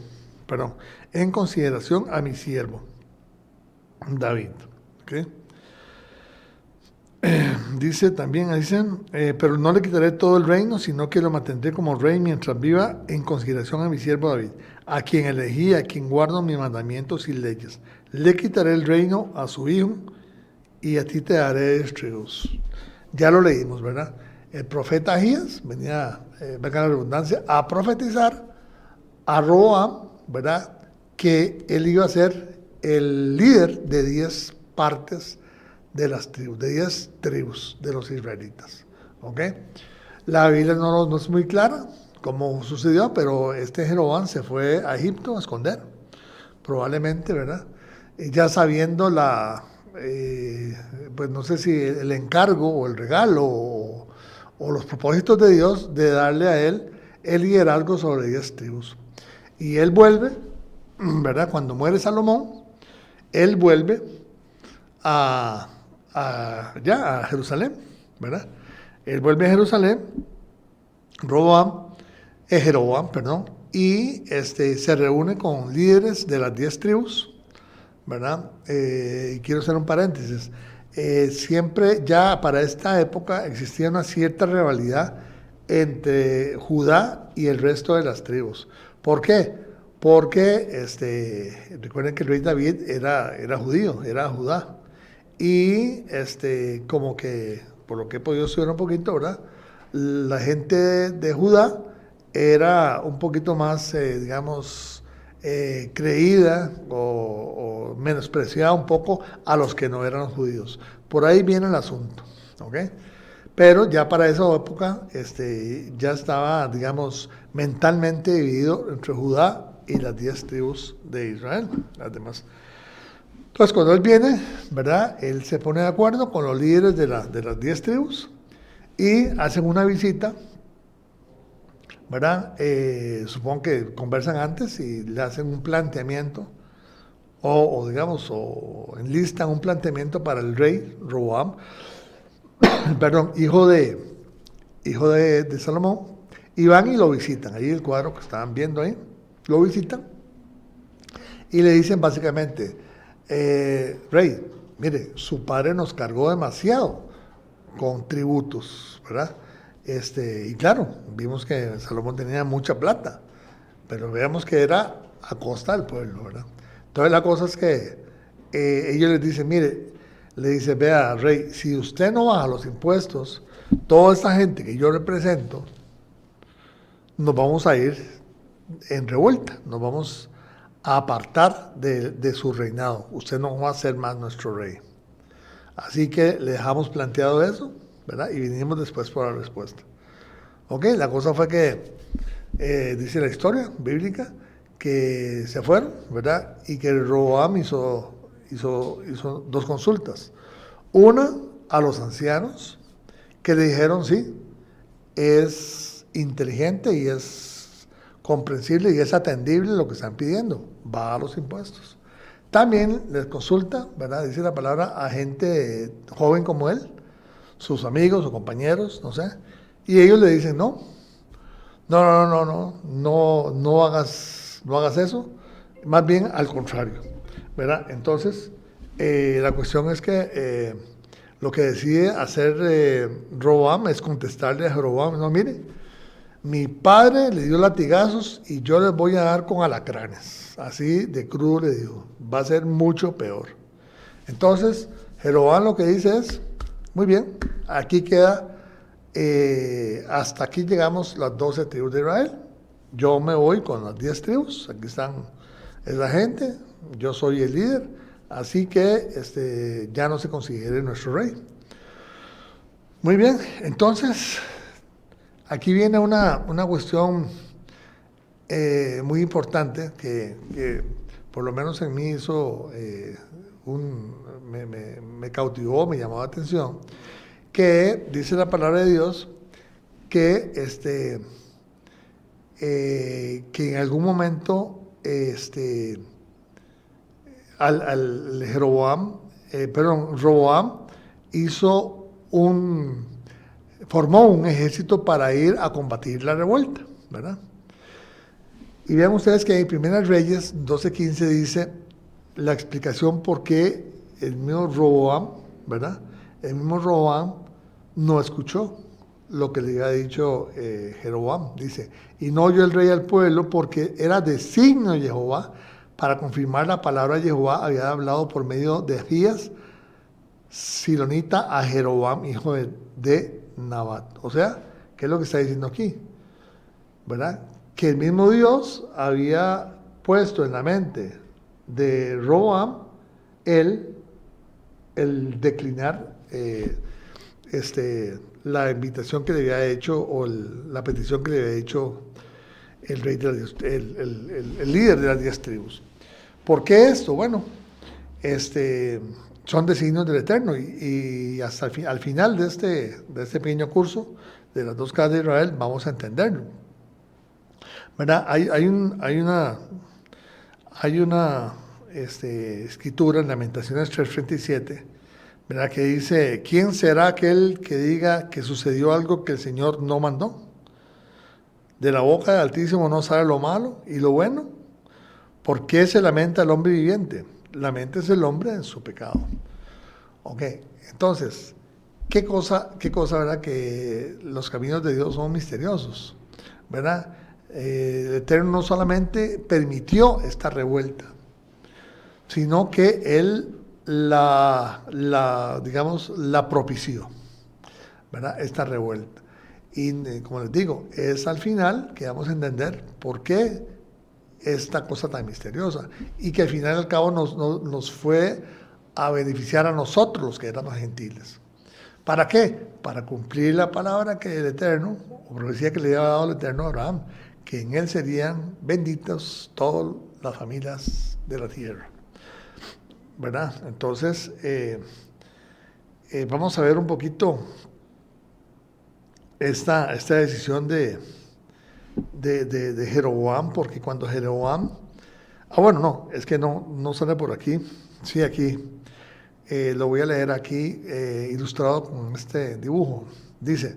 David. ¿Okay? Pero no le quitaré todo el reino, sino que lo mantendré como rey mientras viva, en consideración a mi siervo David, a quien elegí, a quien guardo mis mandamientos y leyes. Le quitaré el reino a su hijo, y a ti te daré tribus. Ya lo leímos, ¿verdad? El profeta Ahías venía, venga la redundancia, a profetizar a Roboam, ¿verdad?, que él iba a ser el líder de 10 partes de las tribus, de 10 tribus de los israelitas. ¿Ok? La Biblia no es muy clara cómo sucedió, pero Jeroboam se fue a Egipto a esconder, probablemente, ¿verdad?, ya sabiendo pues no sé si el encargo o el regalo o los propósitos de Dios de darle a él el liderazgo sobre 10 tribus. Y él vuelve, ¿verdad?, cuando muere Salomón, él vuelve a Jerusalén, ¿verdad? Él vuelve a Jerusalén, Jeroboam, y se reúne con líderes de las 10 tribus, ¿verdad? Y quiero hacer un paréntesis. Siempre ya para esta época existía una cierta rivalidad entre Judá y el resto de las tribus. ¿Por qué? Porque recuerden que el rey David era judío, era Judá. Y como que, por lo que he podido estudiar un poquito, ¿verdad?, la gente de Judá era un poquito más, creída o menospreciada un poco a los que no eran judíos. Por ahí viene el asunto, ¿ok? Pero ya para esa época ya estaba, mentalmente dividido entre Judá y las 10 tribus de Israel, las demás. Entonces, cuando él viene, ¿verdad?, él se pone de acuerdo con los líderes de las 10 tribus y hacen una visita ¿verdad? Supongo que conversan antes y le hacen un planteamiento, o digamos, o enlistan un planteamiento para el rey Roboam, perdón, hijo de Salomón, y van y lo visitan. Ahí el cuadro que estaban viendo ahí, lo visitan y le dicen básicamente, rey, mire, su padre nos cargó demasiado con tributos, ¿verdad? Y claro, vimos que Salomón tenía mucha plata, pero veamos que era a costa del pueblo, ¿verdad? Entonces la cosa es que ellos les dicen, mire, le dice, vea, rey, si usted no baja los impuestos, toda esta gente que yo represento, nos vamos a ir en revuelta, nos vamos a apartar de su reinado. Usted no va a ser más nuestro rey. Así que le dejamos planteado eso, ¿verdad? Y vinimos después por la respuesta. Ok, la cosa fue que, dice la historia bíblica, que se fueron, ¿verdad? Y que Roboam hizo dos consultas. Una a los ancianos, que le dijeron, sí, es inteligente y es comprensible y es atendible lo que están pidiendo, baja los impuestos. También les consulta, ¿verdad? Dice la palabra, a gente joven como él, sus amigos o compañeros, no sé, y ellos le dicen, no hagas eso, más bien al contrario, ¿verdad? Entonces, la cuestión es que lo que decide hacer Roboam es contestarle a Jeroboam, no, mire, mi padre le dio latigazos y yo les voy a dar con alacranes. Así de crudo le digo, va a ser mucho peor. Entonces, Jeroboam lo que dice es, muy bien, aquí queda, hasta aquí llegamos las 12 tribus de Israel. Yo me voy con las 10 tribus, aquí es la gente, yo soy el líder, así que ya no se considere nuestro rey. Muy bien, entonces, aquí viene una cuestión muy importante que por lo menos en mí hizo me cautivó, me llamó la atención, que dice la palabra de Dios que que en algún momento Roboam formó un ejército para ir a combatir la revuelta, ¿verdad? Y vean ustedes que en 1 Reyes 12:15 dice la explicación por qué el mismo Roboam, ¿verdad? El mismo Roboam no escuchó lo que le había dicho Jeroboam. Dice, y no oyó el rey al pueblo porque era designio de Jehová para confirmar la palabra de Jehová había hablado por medio de Ahías, silonita, a Jeroboam, hijo de Nabat. O sea, ¿qué es lo que está diciendo aquí? ¿Verdad? Que el mismo Dios había puesto en la mente de Roboam el declinar la invitación que le había hecho o la petición que le había hecho el rey el líder de las 10 tribus. ¿Por qué esto? Bueno, son designios del Eterno y hasta al final de este pequeño curso de las 2 casas de Israel vamos a entenderlo. ¿Verdad? Hay una escritura en Lamentaciones 3:37, ¿verdad? Que dice, ¿quién será aquel que diga que sucedió algo que el Señor no mandó? De la boca del Altísimo no sale lo malo y lo bueno. ¿Por qué se lamenta el hombre viviente? Laméntese el hombre en su pecado. Ok, entonces, ¿qué cosa, verdad? Que los caminos de Dios son misteriosos, ¿verdad? El Eterno no solamente permitió esta revuelta, sino que Él la propició, ¿verdad? Esta revuelta. Y como les digo, es al final que vamos a entender por qué esta cosa tan misteriosa y que al final y al cabo nos fue a beneficiar a nosotros los que éramos gentiles. ¿Para qué? Para cumplir la palabra que el Eterno, o profecía que le había dado el Eterno a Abraham, que en él serían benditas todas las familias de la tierra, ¿verdad? Entonces, vamos a ver un poquito esta decisión de de Jeroboam, porque cuando Jeroboam, bueno, no, es que no sale por aquí, sí, aquí, lo voy a leer aquí, ilustrado con este dibujo. Dice: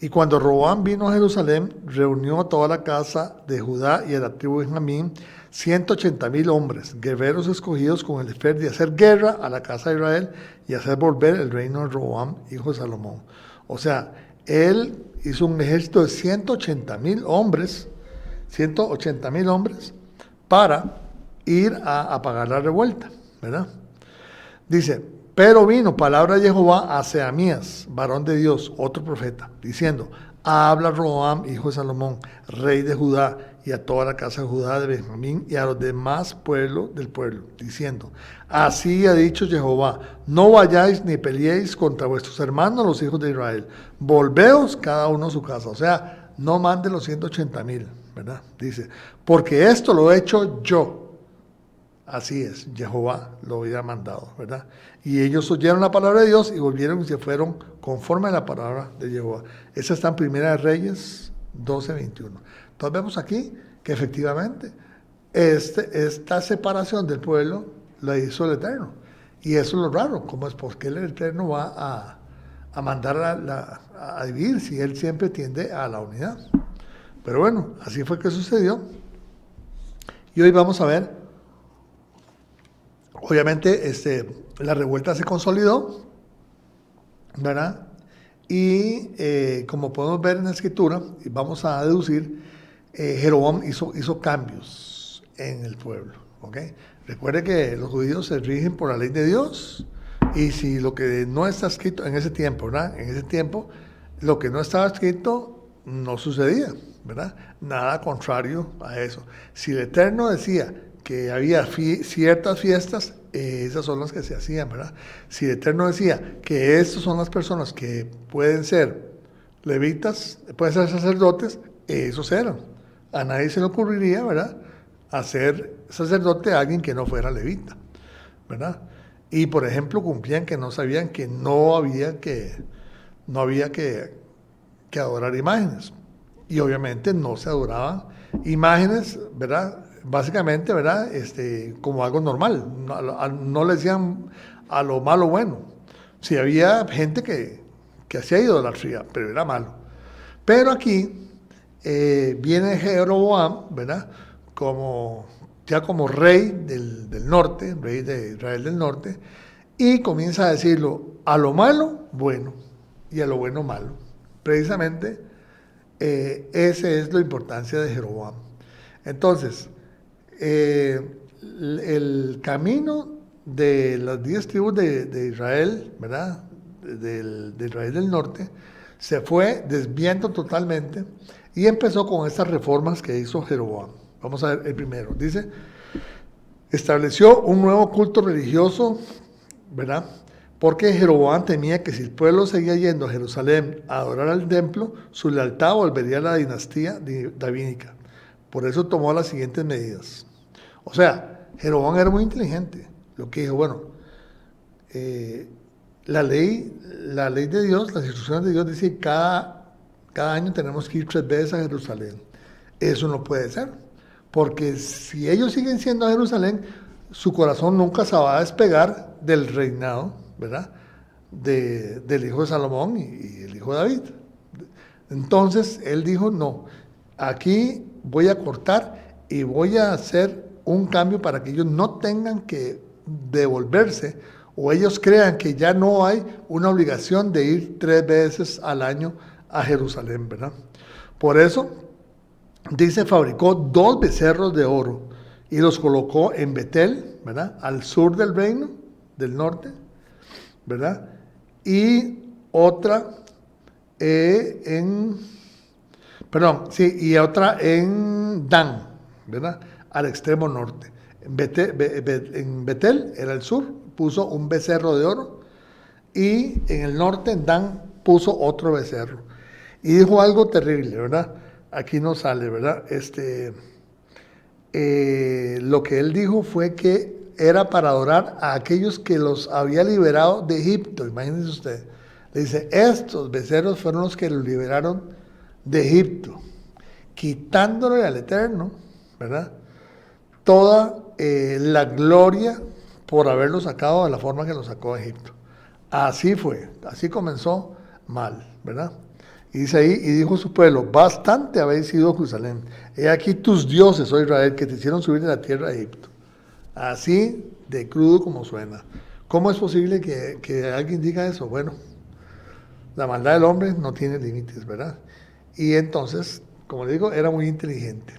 y cuando Roboam vino a Jerusalén, reunió a toda la casa de Judá y a la tribu de Benjamín, 180,000 hombres, guerreros escogidos con el efecto de hacer guerra a la casa de Israel y hacer volver el reino de Roboam, hijo de Salomón. O sea, él hizo un ejército de 180,000 hombres, 180,000 hombres, para ir a apagar la revuelta, ¿verdad? Dice: pero vino palabra de Jehová a Seamías, varón de Dios, otro profeta, diciendo: habla Roboam, hijo de Salomón, rey de Judá, y a toda la casa de Judá, de Benjamín, y a los demás pueblos del pueblo, diciendo: así ha dicho Jehová, no vayáis ni peleéis contra vuestros hermanos, los hijos de Israel, volveos cada uno a su casa. O sea, no mande los 180,000, ¿verdad? Dice: porque esto lo he hecho yo. Así es, Jehová lo había mandado, ¿verdad? Y ellos oyeron la palabra de Dios y volvieron y se fueron conforme a la palabra de Jehová. Esa está en Primera de Reyes 12:21. Entonces vemos aquí que efectivamente esta separación del pueblo la hizo el Eterno. Y eso es lo raro, ¿cómo es? Porque el Eterno va a mandar a dividir si Él siempre tiende a la unidad. Pero bueno, así fue que sucedió. Y hoy vamos a ver. Obviamente la revuelta se consolidó, ¿verdad? Y como podemos ver en la escritura, y vamos a deducir, Jeroboam hizo cambios en el pueblo, ¿ok? Recuerde que los judíos se rigen por la ley de Dios, y si lo que no está escrito en ese tiempo, ¿verdad? En ese tiempo, lo que no estaba escrito no sucedía, ¿verdad? Nada contrario a eso. Si el Eterno decía que había ciertas fiestas, esas son las que se hacían, ¿verdad? Si el Eterno decía que estas son las personas que pueden ser levitas, pueden ser sacerdotes, esos eran. A nadie se le ocurriría, ¿verdad?, hacer sacerdote a alguien que no fuera levita, ¿verdad? Y por ejemplo cumplían que no sabían que no había que adorar imágenes. Y obviamente no se adoraban imágenes, ¿verdad?, básicamente, ¿verdad?, como algo normal, no le decían a lo malo bueno. Sí, había gente que hacía idolatría, pero era malo. Pero aquí viene Jeroboam, ¿verdad?, ya como rey del norte, rey de Israel del norte, y comienza a decirlo: a lo malo, bueno, y a lo bueno, malo. Precisamente, esa es la importancia de Jeroboam. Entonces, el camino de las 10 tribus de Israel, ¿verdad?, de Israel del norte, se fue desviando totalmente y empezó con estas reformas que hizo Jeroboam. Vamos a ver el primero. Dice: estableció un nuevo culto religioso, ¿verdad?, porque Jeroboam temía que si el pueblo seguía yendo a Jerusalén a adorar al templo, su lealtad volvería a la dinastía davídica. Por eso tomó las siguientes medidas. O sea, Jeroboam era muy inteligente. Lo que dijo: bueno, la ley de Dios, las instrucciones de Dios dice que cada año tenemos que ir 3 veces a Jerusalén. Eso no puede ser, porque si ellos siguen siendo a Jerusalén, su corazón nunca se va a despegar del reinado, ¿verdad?, del hijo de Salomón y el hijo de David. Entonces él dijo: no, aquí voy a cortar y voy a hacer un cambio para que ellos no tengan que devolverse, o ellos crean que ya no hay una obligación de ir 3 veces al año a Jerusalén, ¿verdad? Por eso, dice, fabricó 2 becerros de oro y los colocó en Betel, ¿verdad?, al sur del reino del norte, ¿verdad? Y otra y otra en Dan, ¿verdad?, al extremo norte. En Betel era el sur, puso un becerro de oro, y en el norte, en Dan, puso otro becerro. Y dijo algo terrible, ¿verdad? Aquí no sale, ¿verdad? Lo que él dijo fue que era para adorar a aquellos que los había liberado de Egipto. Imagínense usted. Le dice: estos becerros fueron los que los liberaron de Egipto. quitándole al Eterno, ¿verdad?, toda la gloria por haberlo sacado de la forma que lo sacó de Egipto. Así fue, así comenzó mal, ¿verdad? Y dice ahí, y dijo su pueblo, bastante habéis ido a Jerusalén. He aquí tus dioses, oh Israel, que te hicieron subir de la tierra de Egipto. Así de crudo como suena. ¿Cómo es posible que alguien diga eso? Bueno, la maldad del hombre no tiene límites, ¿verdad? Y entonces, como le digo, era muy inteligente.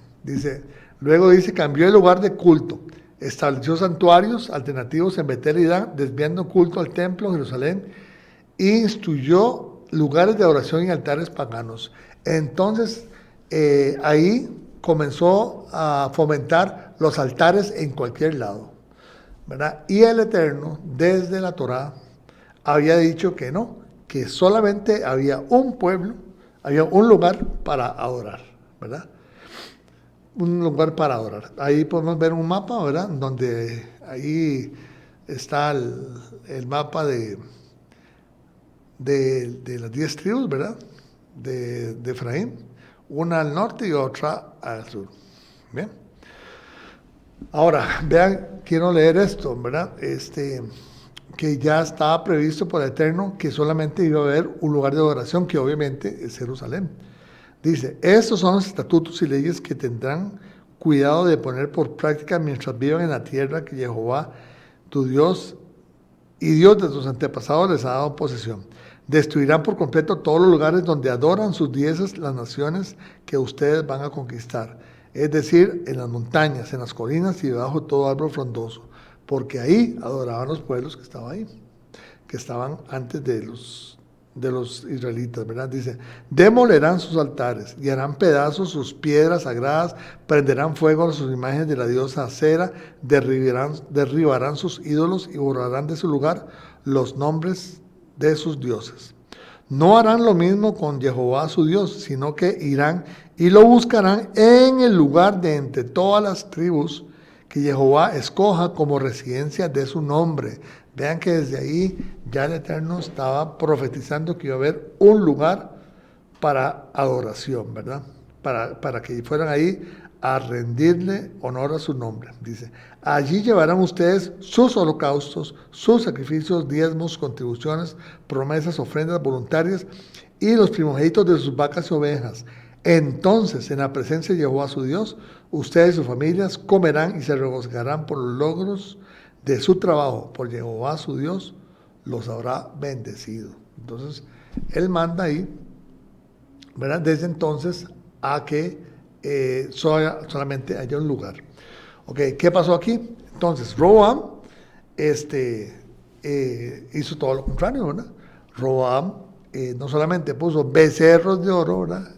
Luego dice, cambió el lugar de culto, estableció santuarios alternativos en Betel y Dan, desviando culto al templo de Jerusalén, e instituyó lugares de oración y altares paganos. Entonces, ahí comenzó a fomentar los altares en cualquier lado, ¿verdad? Y el Eterno, desde la Torá, había dicho que no, que solamente había un pueblo, había un lugar para adorar, ¿verdad? Un lugar para adorar. Ahí podemos ver un mapa, ¿verdad? Donde ahí está el mapa de las 10 tribus, ¿verdad? De Efraín, una al norte y otra al sur. Bien. Ahora, vean, quiero leer esto, ¿verdad? Que ya estaba previsto por el Eterno que solamente iba a haber un lugar de adoración, que obviamente es Jerusalén. Dice, estos son los estatutos y leyes que tendrán cuidado de poner por práctica mientras vivan en la tierra que Jehová, tu Dios y Dios de tus antepasados les ha dado posesión. Destruirán por completo todos los lugares donde adoran sus dioses las naciones que ustedes van a conquistar. Es decir, en las montañas, en las colinas y debajo de todo árbol frondoso. Porque ahí adoraban los pueblos que estaban ahí, que estaban antes de los israelitas, ¿verdad? Dice, demolerán sus altares y harán pedazos sus piedras sagradas, prenderán fuego a sus imágenes de la diosa Acera, derribarán sus ídolos y borrarán de su lugar los nombres de sus dioses. No harán lo mismo con Jehová su Dios, sino que irán y lo buscarán en el lugar de entre todas las tribus que Jehová escoja como residencia de su nombre. Vean que desde ahí ya el Eterno estaba profetizando que iba a haber un lugar para adoración, ¿verdad? Para que fueran ahí a rendirle honor a su nombre. Dice, allí llevarán ustedes sus holocaustos, sus sacrificios, diezmos, contribuciones, promesas, ofrendas voluntarias y los primogénitos de sus vacas y ovejas. Entonces, en la presencia de Jehová su Dios, ustedes y sus familias comerán y se regocijarán por los logros de su trabajo, por Jehová su Dios los habrá bendecido. Entonces, él manda ahí, ¿verdad? Desde entonces a que solamente haya un lugar. Ok, ¿qué pasó aquí? Entonces, Roboam hizo todo lo contrario, ¿verdad? Roboam no solamente puso becerros de oro, ¿verdad?,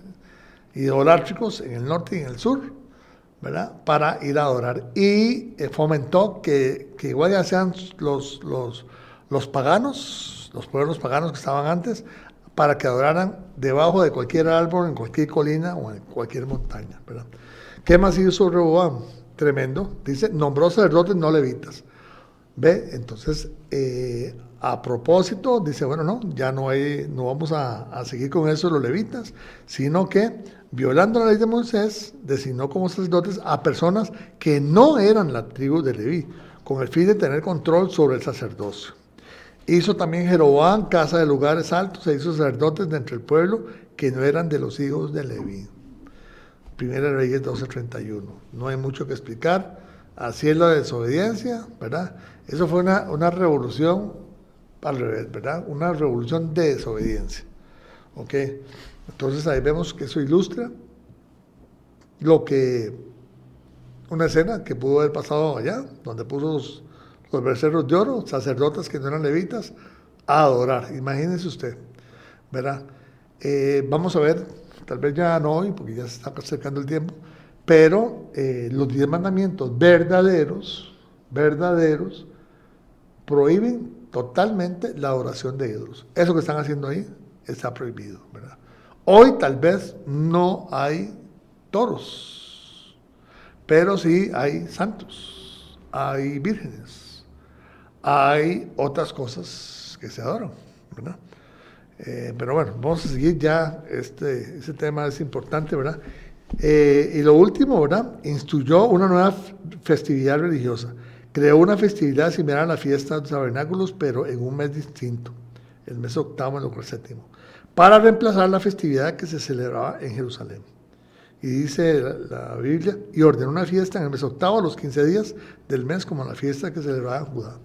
idolátricos en el norte y en el sur, ¿verdad?, para ir a adorar, y fomentó que igual ya sean los paganos, los pueblos paganos que estaban antes, para que adoraran debajo de cualquier árbol, en cualquier colina o en cualquier montaña, ¿verdad? ¿Qué más hizo Rehoboam? Tremendo. Dice, nombró sacerdotes no levitas. ¿Ve? Entonces, a propósito, dice, bueno, no, ya no vamos a seguir con eso los levitas, sino que, violando la ley de Moisés, designó como sacerdotes a personas que no eran la tribu de Leví, con el fin de tener control sobre el sacerdocio. Hizo también Jeroboam casa de lugares altos e hizo sacerdotes de entre el pueblo que no eran de los hijos de Leví. Primera Reyes 12:31. No hay mucho que explicar. Así es la desobediencia, ¿verdad? Eso fue una revolución al revés, ¿verdad? Una revolución de desobediencia. ¿Ok? Entonces ahí vemos que eso ilustra una escena que pudo haber pasado allá, donde puso los becerros de oro, sacerdotes que no eran levitas, a adorar. Imagínense usted, ¿verdad? Vamos a ver, tal vez ya no hoy, porque ya se está acercando el tiempo, pero los 10 mandamientos verdaderos, prohíben totalmente la adoración de ídolos. Eso que están haciendo ahí está prohibido, ¿verdad? Hoy tal vez no hay toros, pero sí hay santos, hay vírgenes, hay otras cosas que se adoran, ¿verdad? Pero bueno, vamos a seguir ya, ese tema es importante, ¿verdad? Y lo último, ¿verdad? Instituyó una nueva festividad religiosa. Creó una festividad similar a la fiesta de los tabernáculos, pero en un mes distinto, el mes octavo en lugar del séptimo, para reemplazar la festividad que se celebraba en Jerusalén. Y dice la Biblia, y ordenó una fiesta en el mes octavo, a los 15 días del mes, como la fiesta que se celebraba en Judá.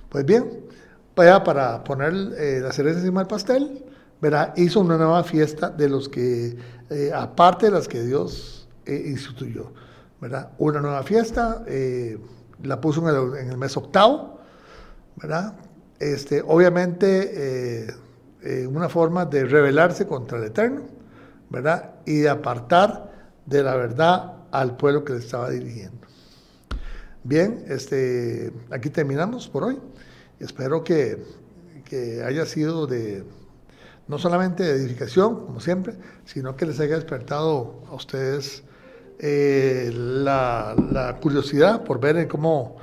Pues bien, vaya, para poner la cereza encima del pastel, ¿verdad? Hizo una nueva fiesta de los que, aparte de las que Dios instituyó, ¿verdad? Una nueva fiesta, la puso en el mes octavo, ¿verdad? Obviamente, una forma de rebelarse contra el Eterno, ¿verdad? Y de apartar de la verdad al pueblo que le estaba dirigiendo. Bien, aquí terminamos por hoy. Espero que haya sido no solamente de edificación, como siempre, sino que les haya despertado a ustedes la curiosidad por ver cómo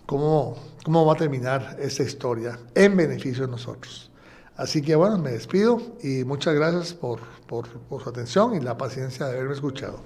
va a terminar esta historia en beneficio de nosotros. Así que bueno, me despido y muchas gracias por su atención y la paciencia de haberme escuchado.